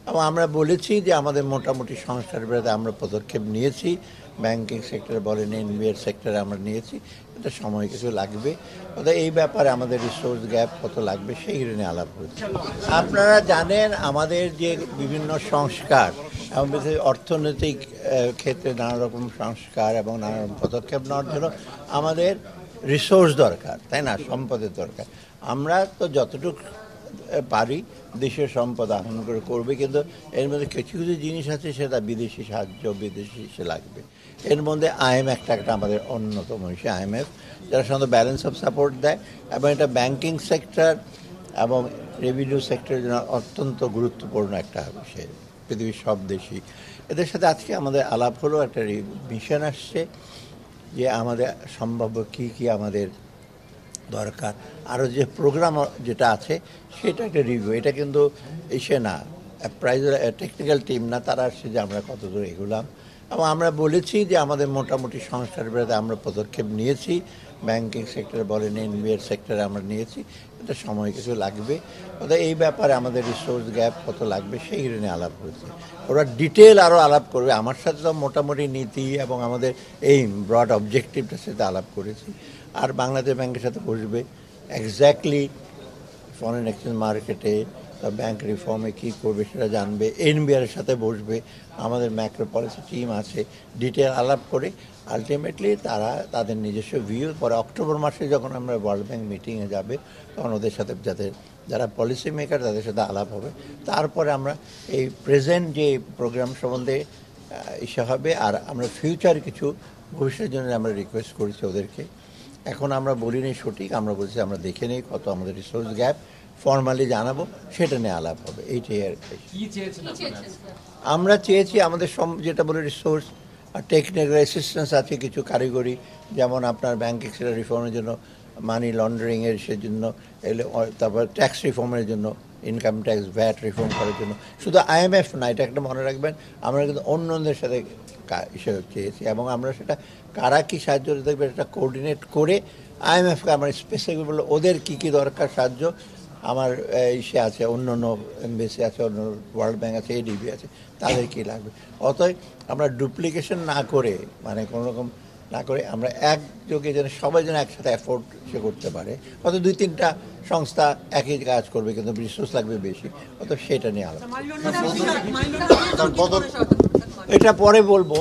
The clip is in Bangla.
এবং আমরা বলেছি যে আমাদের মোটামুটি সংস্কার বিরুদ্ধে আমরা পদক্ষেপ নিয়েছি, ব্যাংকিং সেক্টরে বলেন, এনবিআর সেক্টরে আমরা নিয়েছি। এটা সময় কিছু লাগবে, অর্থাৎ এই ব্যাপারে আমাদের রিসোর্স গ্যাপ কত লাগবে সেই নিয়ে আলাপ হয়েছে। আপনারা জানেন আমাদের যে বিভিন্ন সংস্কার এবং অর্থনৈতিক ক্ষেত্রে নানা রকম সংস্কার এবং নানা রকম পদক্ষেপ নেওয়ার জন্য আমাদের রিসোর্স দরকার, তাই না, সম্পদের দরকার। আমরা তো যতটুকু পারি দেশের সম্পদ আহরণ করে করবে, কিন্তু এর মধ্যে কিছু কিছু জিনিস আছে সেটা বিদেশি সাহায্য, বিদেশি সে লাগবে। এর মধ্যে আইএমএফ একটা আমাদের অন্যতম হিসেবে, আইএমএফ যারা সাধারণত ব্যালেন্স অফ সাপোর্ট দেয়, এবং এটা ব্যাংকিং সেক্টর এবং রেভিনিউ সেক্টরের জন্য অত্যন্ত গুরুত্বপূর্ণ একটা বিষয় পৃথিবীর সব দেশই। এদের সাথে আজকে আমাদের আলাপ হলো, একটা মিশন আসছে যে আমাদের সম্ভাব্য কী কী আমাদের দরকার, আরও যে প্রোগ্রাম যেটা আছে সেটা একটা রিভিউ। এটা কিন্তু এসে না প্রাইজ টেকনিক্যাল টিম না, তারা আসছে যে আমরা কত দূর এগুলাম। এবং আমরা বলেছি যে আমাদের মোটামুটি সংস্কার বিরুদ্ধে আমরা পদক্ষেপ নিয়েছি, ব্যাংকিং সেক্টরে বলেন, এনবিআর সেক্টরে আমরা নিয়েছি। এটা সময় কিছু লাগবে, অর্থাৎ এই ব্যাপারে আমাদের রিসোর্স গ্যাপ কত লাগবে সেই নিয়ে আলাপ হয়েছে। ওরা ডিটেল আরও আলাপ করবে আমার সাথে, তো মোটামুটি নীতি এবং আমাদের এইম ব্রড অবজেক্টিভটার সাথে আলাপ করেছি। আর বাংলাদেশ ব্যাংকের সাথে বসবে, এক্স্যাক্টলি ফরেন এক্সচেঞ্জ মার্কেটে বা ব্যাংক রিফর্মে কী করবে সেটা জানবে। এনবিআরের সাথে বসবে, আমাদের ম্যাক্রো পলিসি টিম আছে, ডিটেল আলাপ করে আলটিমেটলি তারা তাদের নিজস্ব ভিউ পরে অক্টোবর মাসে যখন আমরা ওয়ার্ল্ড ব্যাংক মিটিংয়ে যাবে তখন ওদের সাথে যারা পলিসি মেকার তাদের সাথে আলাপ হবে। তারপরে আমরা এই প্রেজেন্ট যে প্রোগ্রাম সম্বন্ধে ইসে হবে, আর আমরা ফিউচার কিছু ভবিষ্যতের জন্য আমরা রিকোয়েস্ট করেছি ওদেরকে। এখন আমরা বলিনি সঠিক, আমরা বলছি আমরা দেখে নিই কত আমাদের রিসোর্স গ্যাপ, ফর্মালি জানাবো, সেটা নিয়ে আলাপ হবে। এইটাই আর কি আমরা চেয়েছি। আমাদের যেটা বলে রিসোর্স আর টেকনিক্যাল অ্যাসিস্ট্যান্স আছে, কিছু কারিগরি, যেমন আপনার ব্যাংকিং সেক্টর রিফর্মের জন্য, মানি লন্ডারিংয়ের সেজন্য, তারপর ট্যাক্স রিফর্মের জন্য, ইনকাম ট্যাক্স ভ্যাট রিফর্ম করার জন্য। শুধু আইএমএফ না, এটা একটা মনে রাখবেন, আমরা কিন্তু অন্যদের সাথে হিসেবে চেয়েছি, এবং আমরা সেটা কারা কী সাহায্য দেখবে এটা কোঅর্ডিনেট করে আইএমএফকে আমরা স্পেসিফিক বললো ওদের কী কী দরকার সাহায্য। আমার ইসে আছে, অন্য অন্য এমবিসি আছে, অন্য ওয়ার্ল্ড ব্যাংক আছে, এডিবি আছে, তাদের কী লাগবে। অতএব আমরা ডুপ্লিকেশন না করে, মানে কোনো রকম না করে, আমরা একযোগে যেন সবাই যেন একসাথে অ্যাফোর্ড সে করতে পারে। অত দুই তিনটা সংস্থা একই কাজ করবে কিন্তু রিসোর্স লাগবে বেশি, অত সেটা নিয়ে আলাদা। এটা পরে বলবো।